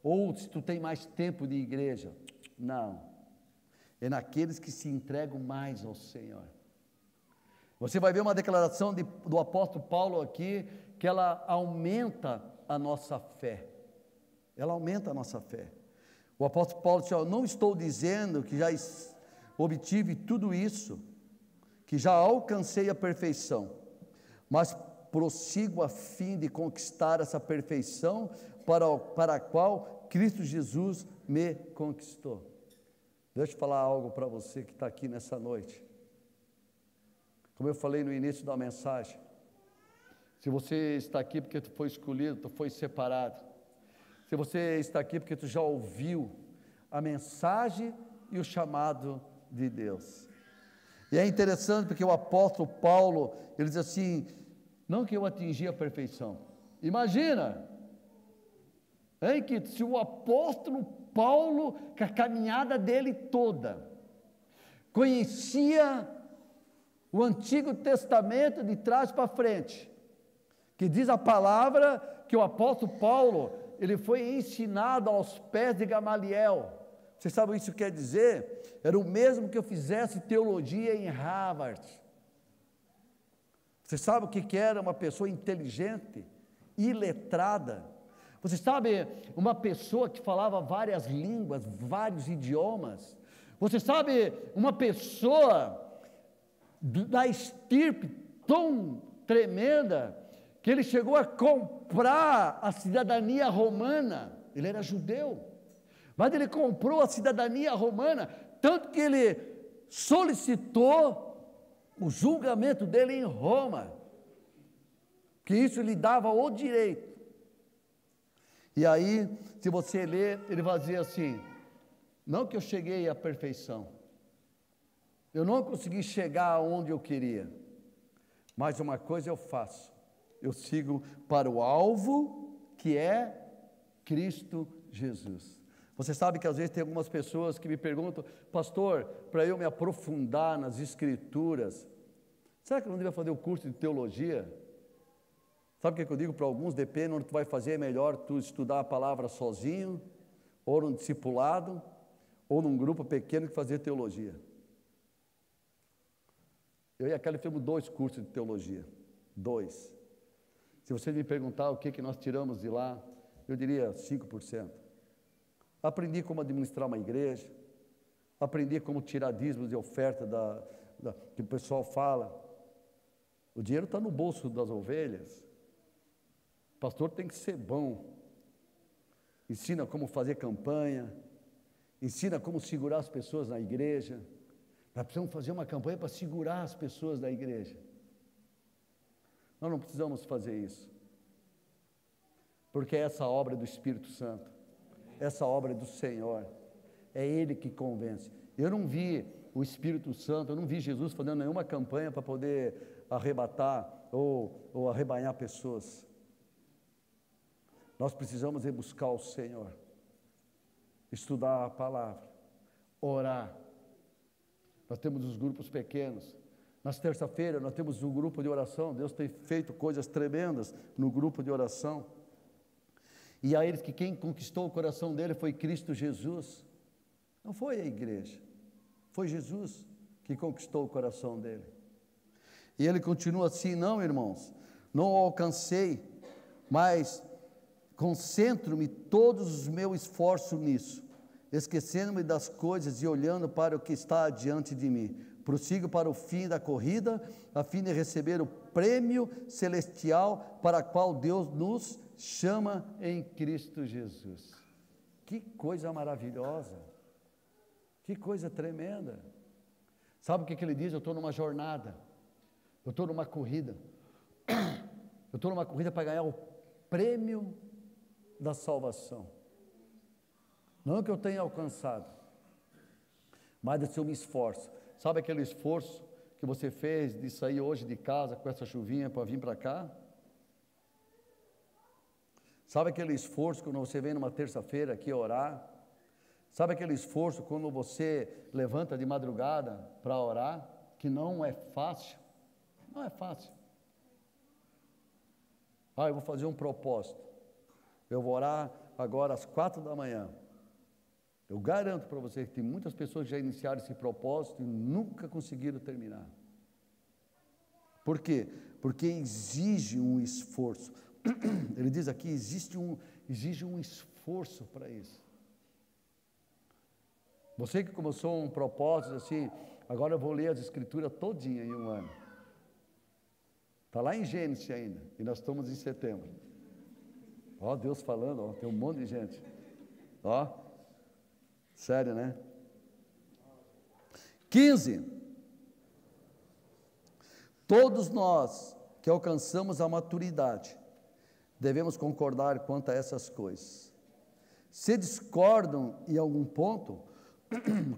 ou se tu tem mais tempo de igreja, não, é naqueles que se entregam mais ao Senhor. Você vai ver uma declaração do apóstolo Paulo aqui, que ela aumenta a nossa fé. Ela aumenta a nossa fé. O apóstolo Paulo disse: eu não estou dizendo que já obtive tudo isso, que já alcancei a perfeição, mas prossigo a fim de conquistar essa perfeição para a qual Cristo Jesus me conquistou. Deixa eu falar algo para você que está aqui nessa noite. Como eu falei no início da mensagem, se você está aqui porque tu foi escolhido, tu foi separado, se você está aqui porque tu já ouviu a mensagem e o chamado de Deus. E é interessante porque o apóstolo Paulo, ele diz assim: não que eu atingi a perfeição. Imagina, hein, que se o apóstolo Paulo, com a caminhada dele toda, conhecia o Antigo Testamento de trás para frente, que diz a palavra que o apóstolo Paulo, ele foi ensinado aos pés de Gamaliel. Vocês sabem o que isso quer dizer? Era o mesmo que eu fizesse teologia em Harvard. Você sabe o que era uma pessoa inteligente, iletrada? Você sabe uma pessoa que falava várias línguas, vários idiomas? Você sabe uma pessoa da estirpe tão tremenda que ele chegou a comprar a cidadania romana? Ele era judeu, mas ele comprou a cidadania romana, tanto que ele solicitou o julgamento dele em Roma, que isso lhe dava o direito. E aí, se você ler, ele vai dizer assim: não que eu cheguei à perfeição, eu não consegui chegar aonde eu queria, mas uma coisa eu faço, eu sigo para o alvo, que é Cristo Jesus. Você sabe que às vezes tem algumas pessoas que me perguntam: pastor, para eu me aprofundar nas escrituras, será que eu não deveria fazer o curso de teologia? Sabe o que eu digo para alguns? Depende onde tu vai fazer, é melhor tu estudar a palavra sozinho, ou num discipulado, ou num grupo pequeno, que fazer teologia. Eu e a Kelly fizemos 2 cursos de teologia, 2. Se você me perguntar o que nós tiramos de lá, eu diria 5%. Aprendi como administrar uma igreja, aprendi como tirar dízimos e oferta que o pessoal fala. O dinheiro está no bolso das ovelhas. O pastor tem que ser bom. Ensina como fazer campanha, ensina como segurar as pessoas na igreja. Nós precisamos fazer uma campanha para segurar as pessoas da igreja. Nós não precisamos fazer isso, porque essa obra é do Espírito Santo, essa obra é do Senhor, é Ele que convence. Eu não vi o Espírito Santo, eu não vi Jesus fazendo nenhuma campanha para poder arrebatar ou arrebanhar pessoas. Nós precisamos ir buscar o Senhor, estudar a palavra, orar. Nós temos os grupos pequenos. Nas terça-feira nós temos um grupo de oração. Deus tem feito coisas tremendas no grupo de oração. E a eles que quem conquistou o coração dele foi Cristo Jesus. Não foi a igreja, foi Jesus que conquistou o coração dele. E ele continua assim: não, irmãos, não alcancei, mas concentro-me todos os meus esforços nisso, esquecendo-me das coisas e olhando para o que está diante de mim. Prossigo para o fim da corrida, a fim de receber o prêmio celestial para o qual Deus nos chama em Cristo Jesus. Que coisa maravilhosa, que coisa tremenda. Sabe o que ele diz? Eu estou numa jornada, eu estou numa corrida, eu estou numa corrida para ganhar o prêmio da salvação. Não que eu tenha alcançado, mas se eu me esforço. Sabe aquele esforço que você fez de sair hoje de casa com essa chuvinha para vir para cá? Sabe aquele esforço quando você vem numa terça-feira aqui orar? Sabe aquele esforço quando você levanta de madrugada para orar? Que não é fácil. Não é fácil. Eu vou fazer um propósito. Eu vou orar agora às 4 da manhã. Eu garanto para você que tem muitas pessoas que já iniciaram esse propósito e nunca conseguiram terminar. Por quê? Porque exige um esforço. Ele diz aqui, exige um esforço para isso. Você que começou um propósito assim, agora eu vou ler as escrituras todinha em um ano. Está lá em Gênesis ainda, e nós estamos em setembro. Ó, Deus falando, ó, tem um monte de gente. Ó, sério, né? 15. Todos nós que alcançamos a maturidade, devemos concordar quanto a essas coisas. Se discordam em algum ponto,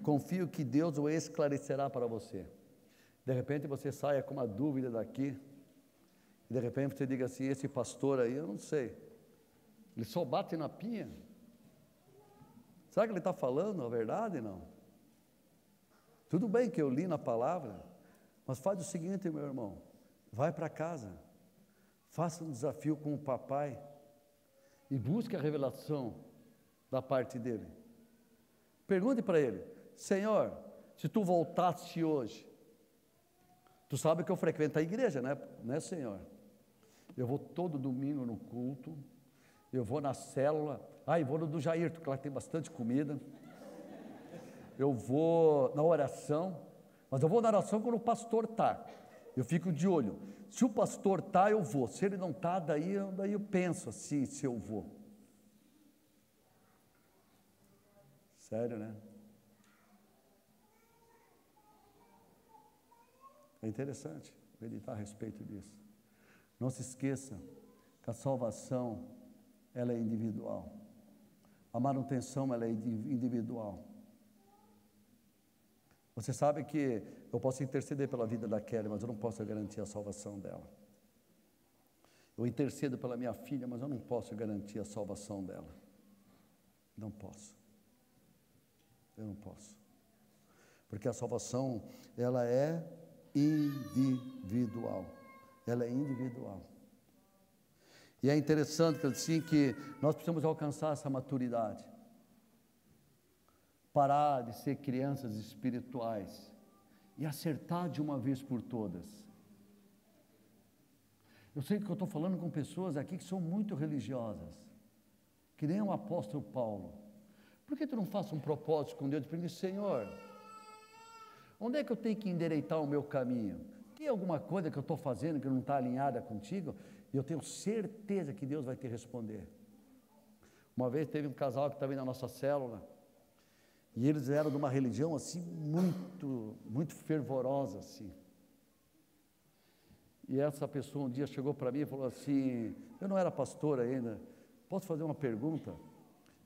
confio que Deus o esclarecerá para você. De repente você saia com uma dúvida daqui, e de repente você diga assim, esse pastor aí, eu não sei, ele só bate na pinha. Será que ele está falando a verdade? Não. Tudo bem que eu li na palavra, mas faz o seguinte, meu irmão, vai para casa, faça um desafio com o papai, e busque a revelação da parte dele. Pergunte para ele, Senhor, se tu voltasse hoje, tu sabe que eu frequento a igreja, né, Senhor? Eu vou todo domingo no culto, eu vou na célula, e vou no do Jair, porque lá tem bastante comida, eu vou na oração, mas eu vou na oração quando o pastor está, eu fico de olho, se o pastor está, eu vou, se ele não está, daí eu penso assim, se eu vou. Sério, né? É interessante meditar a respeito disso. Não se esqueça que a salvação, ela é individual. A manutenção, ela é individual. Você sabe que eu posso interceder pela vida da Kelly, mas eu não posso garantir a salvação dela. Eu intercedo pela minha filha, mas eu não posso garantir a salvação dela. Não posso. Eu não posso. Porque a salvação, ela é individual. Ela é individual. E é interessante assim, que nós precisamos alcançar essa maturidade. Parar de ser crianças espirituais e acertar de uma vez por todas. Eu sei que eu estou falando com pessoas aqui que são muito religiosas, que nem o apóstolo Paulo. Por que tu não faz um propósito com Deus? Porque, Senhor, onde é que eu tenho que endireitar o meu caminho? Tem alguma coisa que eu estou fazendo que não está alinhada contigo? E eu tenho certeza que Deus vai te responder. Uma vez teve um casal que estava aí na nossa célula, e eles eram de uma religião assim, muito fervorosa assim. E essa pessoa um dia chegou para mim e falou assim, eu não era pastor ainda, posso fazer uma pergunta?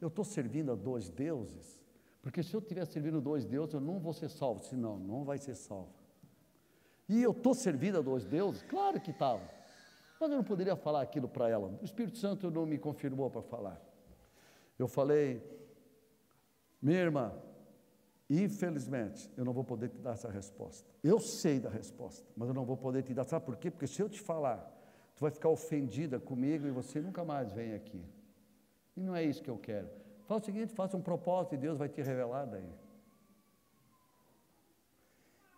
Eu estou servindo a 2 deuses? Porque se eu estiver servindo 2 deuses, eu não vou ser salvo, senão não vai ser salvo. E eu estou servindo a 2 deuses? Claro que estava. Mas eu não poderia falar aquilo para ela. O Espírito Santo não me confirmou para falar. Eu falei, minha irmã, infelizmente, eu não vou poder te dar essa resposta. Eu sei da resposta, mas eu não vou poder te dar. Sabe por quê? Porque se eu te falar, tu vai ficar ofendida comigo e você nunca mais vem aqui. E não é isso que eu quero. Faz o seguinte, faça um propósito e Deus vai te revelar daí.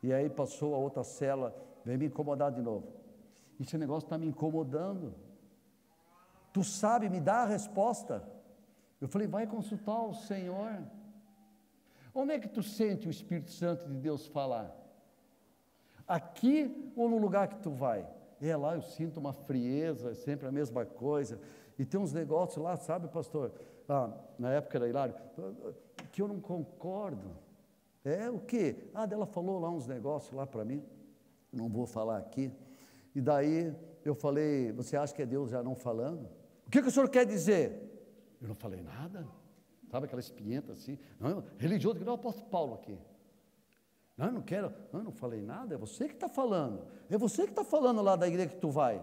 E aí passou a outra cela, veio me incomodar de novo. Esse negócio está me incomodando. Tu sabe, me dá a resposta. Eu falei, vai consultar o Senhor. Onde é que tu sente o Espírito Santo de Deus falar? Aqui ou no lugar que tu vai? É lá, eu sinto uma frieza, é sempre a mesma coisa. E tem uns negócios lá, sabe, pastor? Na época era Hilário, que eu não concordo. É o quê? Ela falou lá uns negócios lá para mim, não vou falar aqui. E daí eu falei, você acha que é Deus já não falando? O que o senhor quer dizer? Eu não falei nada. Sabe aquela espinhenta assim? Não, religioso, que não é o apóstolo Paulo aqui. Não, eu não quero, não, eu não falei nada, é você que está falando. É você que está falando lá da igreja que tu vai,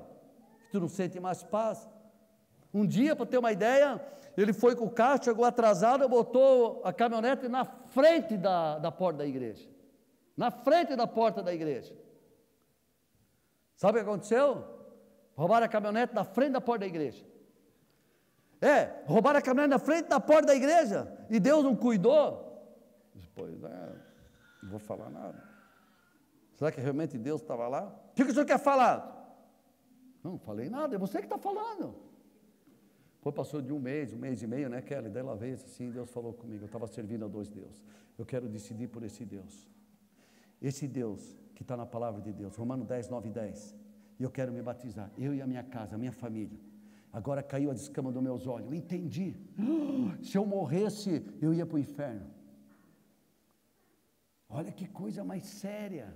que tu não sente mais paz. Um dia, para ter uma ideia, ele foi com o carro, chegou atrasado, botou a caminhonete na frente da porta da igreja. Na frente da porta da igreja. Sabe o que aconteceu? Roubaram a caminhonete na frente da porta da igreja. Roubaram a caminhonete na frente da porta da igreja, e Deus não cuidou. Pois não vou falar nada. Será que realmente Deus estava lá? O que o senhor quer falar? Não falei nada, é você que está falando. Foi, passou de um mês e meio, né, Kelly? Daí ela veio assim, Deus falou comigo, eu estava servindo a 2 deuses. Eu quero decidir por esse Deus. Esse Deus que está na palavra de Deus, Romanos 10, 9 e 10. E eu quero me batizar, eu e a minha casa, a minha família. Agora caiu a descama dos meus olhos, eu entendi. Se eu morresse, eu ia para o inferno. Olha que coisa mais séria.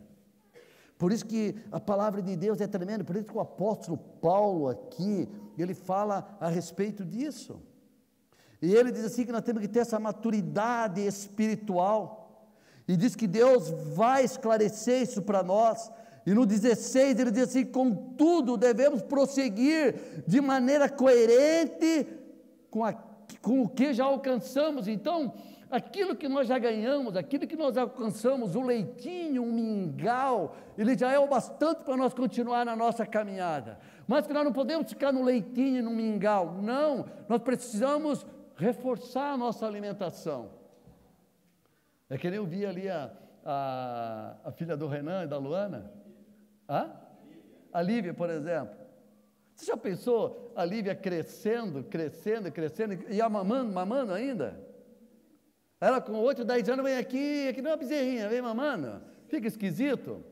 Por isso que a palavra de Deus é tremenda, por isso que o apóstolo Paulo aqui, ele fala a respeito disso. E ele diz assim que nós temos que ter essa maturidade espiritual. E diz que Deus vai esclarecer isso para nós. E no 16 ele diz assim: contudo devemos prosseguir de maneira coerente com o que já alcançamos. Então, aquilo que nós já ganhamos, aquilo que nós alcançamos, o leitinho, o mingau, ele já é o bastante para nós continuar na nossa caminhada. Mas que nós não podemos ficar no leitinho e no mingau, não, nós precisamos reforçar a nossa alimentação. É que nem eu vi ali a filha do Renan e da Luana, a Lívia, por exemplo. Você já pensou a Lívia crescendo, e a mamando ainda? Ela com 8, 10 anos vem aqui não é uma bezerrinha, vem mamando, fica esquisito.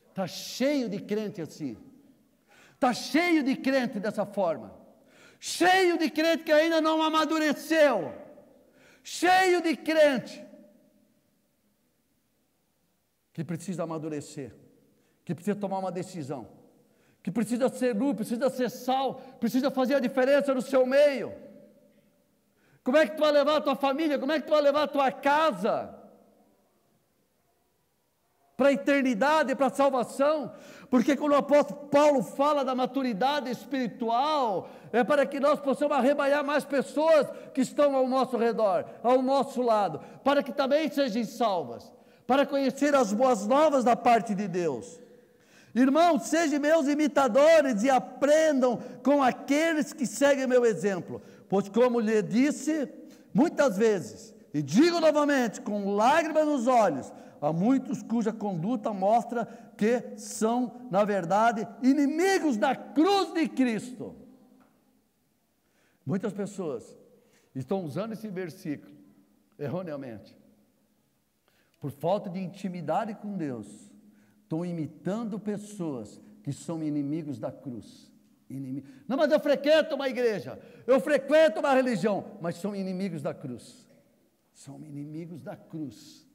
Está cheio de crente assim, está cheio de crente dessa forma, cheio de crente que ainda não amadureceu, cheio de crente que precisa amadurecer, que precisa tomar uma decisão, que precisa ser luz, precisa ser sal, precisa fazer a diferença no seu meio. Como é que tu vai levar a tua família? Como é que tu vai levar a tua casa para a eternidade, para a salvação? Porque quando o apóstolo Paulo fala da maturidade espiritual, é para que nós possamos arrebanhar mais pessoas que estão ao nosso redor, ao nosso lado, para que também sejam salvas, para conhecer as boas novas da parte de Deus. Irmãos, sejam meus imitadores e aprendam com aqueles que seguem meu exemplo. Pois como lhe disse muitas vezes, e digo novamente, com lágrimas nos olhos, há muitos cuja conduta mostra que são, na verdade, inimigos da cruz de Cristo. Muitas pessoas estão usando esse versículo erroneamente, por falta de intimidade com Deus, estão imitando pessoas que são inimigos da cruz. Não, mas eu frequento uma igreja, eu frequento uma religião, mas são inimigos da cruz. São inimigos da cruz.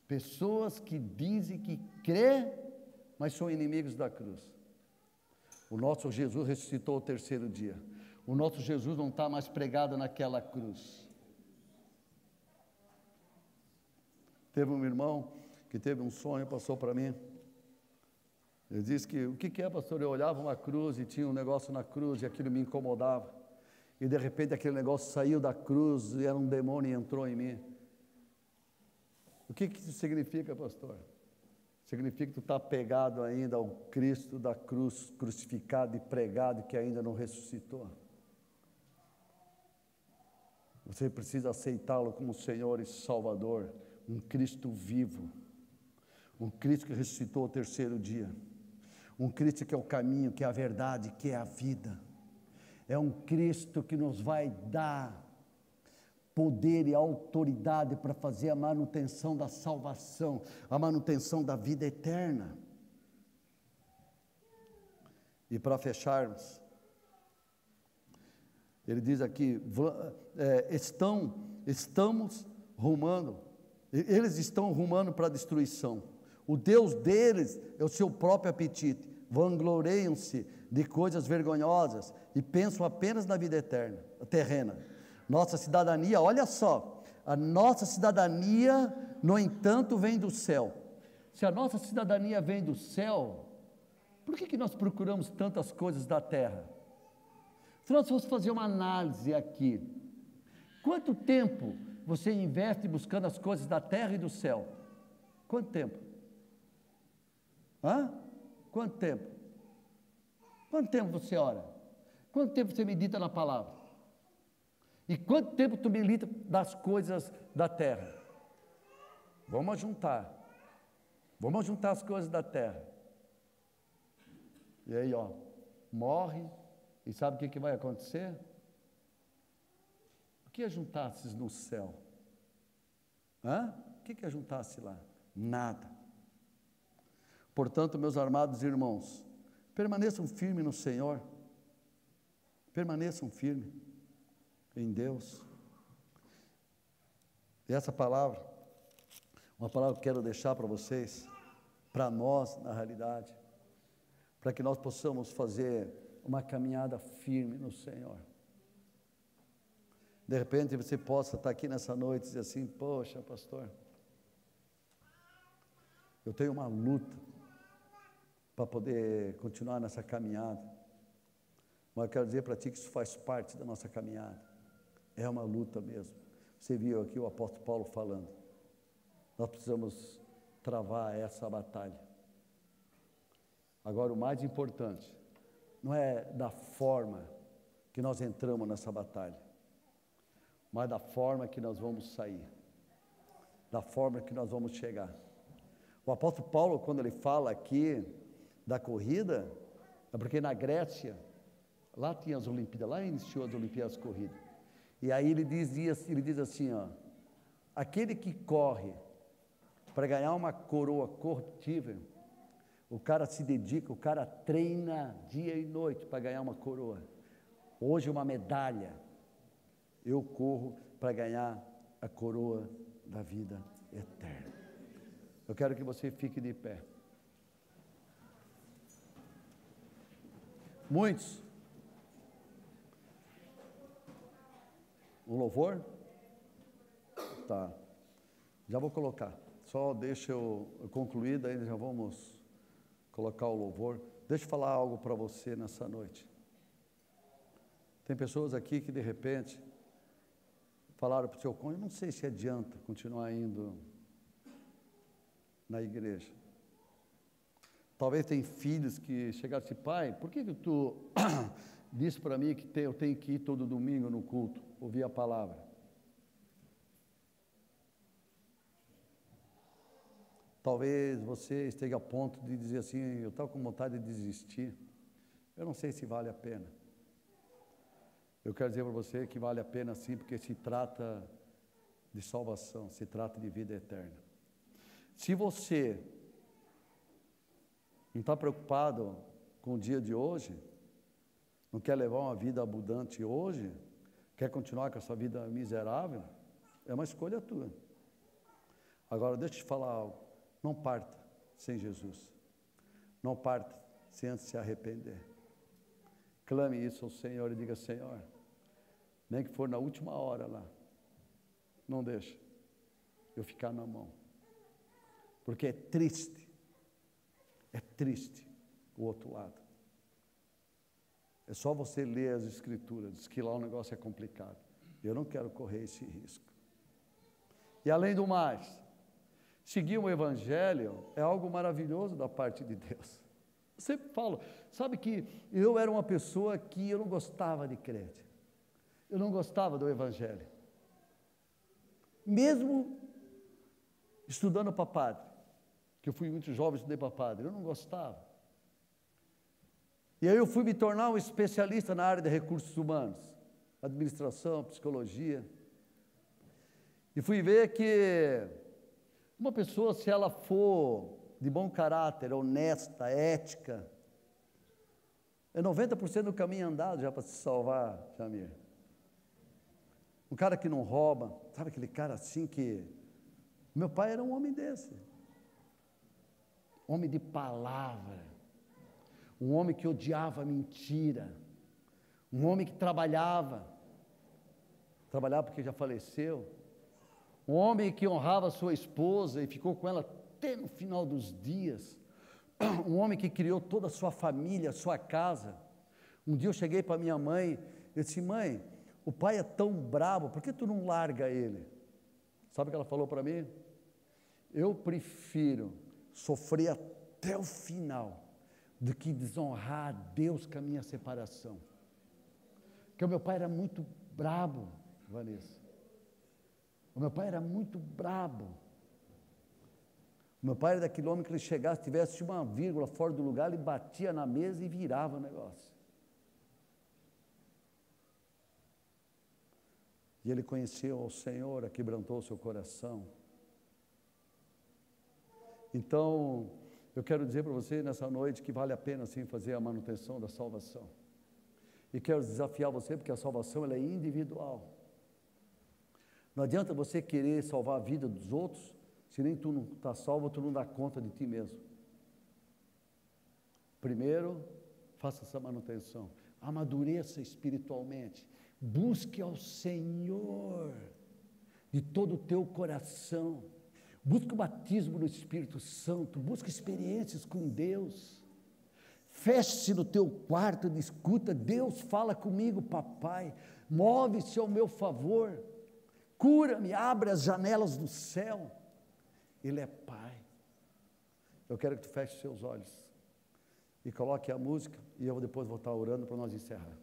Pessoas que dizem que crê, mas são inimigos da cruz. O nosso Jesus ressuscitou ao 3º dia. O nosso Jesus não está mais pregado naquela cruz. Teve um irmão que teve um sonho, passou para mim. Ele disse que, o que é, pastor? Eu olhava uma cruz e tinha um negócio na cruz e aquilo me incomodava. E de repente aquele negócio saiu da cruz e era um demônio e entrou em mim. O que isso significa, pastor? Significa que tu está pegado ainda ao Cristo da cruz, crucificado e pregado, que ainda não ressuscitou. Você precisa aceitá-lo como Senhor e Salvador, um Cristo vivo, um Cristo que ressuscitou ao 3º dia. Um Cristo que é o caminho, que é a verdade, que é a vida. É um Cristo que nos vai dar poder e autoridade para fazer a manutenção da salvação, a manutenção da vida eterna. E para fecharmos, ele diz aqui, eles estão rumando para a destruição. O Deus deles é o seu próprio apetite, vangloriam-se de coisas vergonhosas e pensam apenas na vida eterna, terrena. Nossa cidadania, olha só, a nossa cidadania, no entanto, vem do céu. Se a nossa cidadania vem do céu, por que nós procuramos tantas coisas da terra? Se nós fosse fazer uma análise aqui, quanto tempo você investe buscando as coisas da terra e do céu? Quanto tempo? Quanto tempo? Quanto tempo você ora? Quanto tempo você medita na palavra? E quanto tempo tu medita das coisas da terra? Vamos juntar. Vamos juntar as coisas da terra. E aí, ó, morre, e sabe o que vai acontecer? O que ajuntasses no céu? O que ajuntasse lá? Nada. Portanto, meus amados irmãos, permaneçam firmes no Senhor, permaneçam firmes em Deus. E essa palavra, uma palavra que eu quero deixar para vocês, para nós, na realidade, para que nós possamos fazer uma caminhada firme no Senhor. De repente você possa estar aqui nessa noite e dizer assim: poxa, pastor, eu tenho uma luta para poder continuar nessa caminhada, mas eu quero dizer para ti que isso faz parte da nossa caminhada, é uma luta mesmo. Você viu aqui o apóstolo Paulo falando, nós precisamos travar essa batalha. Agora, o mais importante, não é da forma que nós entramos nessa batalha, mas da forma que nós vamos sair, da forma que nós vamos chegar. O apóstolo Paulo, quando ele fala aqui da corrida, é porque na Grécia, lá tinha as Olimpíadas, lá iniciou as Olimpíadas corridas, e aí ele diz assim, ó, aquele que corre para ganhar uma coroa corruptível, o cara se dedica, o cara treina dia e noite para ganhar uma coroa. Hoje uma medalha, eu corro para ganhar a coroa da vida eterna. Eu quero que você fique de pé. Muitos. Um louvor? Tá. Já vou colocar. Só deixa eu concluir, daí já vamos colocar o louvor. Deixa eu falar algo para você nessa noite. Tem pessoas aqui que de repente falaram para o seu cônjuge, não sei se adianta continuar indo na igreja. Talvez tem filhos que chegaram assim: pai, por que tu disse para mim que eu tenho que ir todo domingo no culto, ouvir a palavra? Talvez você esteja a ponto de dizer assim: eu estava com vontade de desistir, eu não sei se vale a pena. Eu quero dizer para você que vale a pena sim, porque se trata de salvação, se trata de vida eterna. Se você não está preocupado com o dia de hoje, não quer levar uma vida abundante hoje, quer continuar com a sua vida miserável, é uma escolha tua. Agora, deixa eu te falar algo. Não parta sem Jesus. Não parta sem antes se arrepender. Clame isso ao Senhor e diga: Senhor, nem que for na última hora lá, não deixa eu ficar na mão. Porque é triste o outro lado. É só você ler as Escrituras, diz que lá o negócio é complicado. Eu não quero correr esse risco. E além do mais, seguir o Evangelho é algo maravilhoso da parte de Deus. Eu sempre falo, sabe que eu era uma pessoa que eu não gostava de crente. Eu não gostava do Evangelho. Mesmo estudando para padre, que eu fui muito jovem, estudei para padre, eu não gostava. E aí eu fui me tornar um especialista na área de recursos humanos, administração, psicologia. E fui ver que uma pessoa, se ela for de bom caráter, honesta, ética, é 90% do caminho andado já para se salvar, Jamir. Um cara que não rouba, sabe aquele cara assim que... Meu pai era um homem desse. Homem de palavra. Um homem que odiava a mentira. Um homem que trabalhava porque já faleceu. Um homem que honrava sua esposa e ficou com ela até no final dos dias. Um homem que criou toda a sua família, a sua casa. Um dia eu cheguei para minha mãe, eu disse: mãe, o pai é tão bravo, por que tu não larga ele? Sabe o que ela falou para mim? Eu prefiro sofrer até o final do que desonrar a Deus com a minha separação. Porque o meu pai era muito brabo, Vanessa. O meu pai era muito brabo. Meu pai era daquele homem que ele chegasse, tivesse uma vírgula fora do lugar, ele batia na mesa e virava o negócio. E ele conheceu o Senhor, quebrantou o seu coração. Então, eu quero dizer para você nessa noite que vale a pena sim fazer a manutenção da salvação. E quero desafiar você, porque a salvação ela é individual. Não adianta você querer salvar a vida dos outros, se nem tu não está salvo, tu não dá conta de ti mesmo. Primeiro, faça essa manutenção. Amadureça espiritualmente. Busque ao Senhor de todo o teu coração. Busque o batismo do Espírito Santo. Busque experiências com Deus. Feche-se no teu quarto e escuta. Deus fala comigo, papai. Move-se ao meu favor. Cura-me, abre as janelas do céu. Ele é Pai. Eu quero que tu feche seus olhos e coloque a música e eu depois vou estar orando para nós encerrar.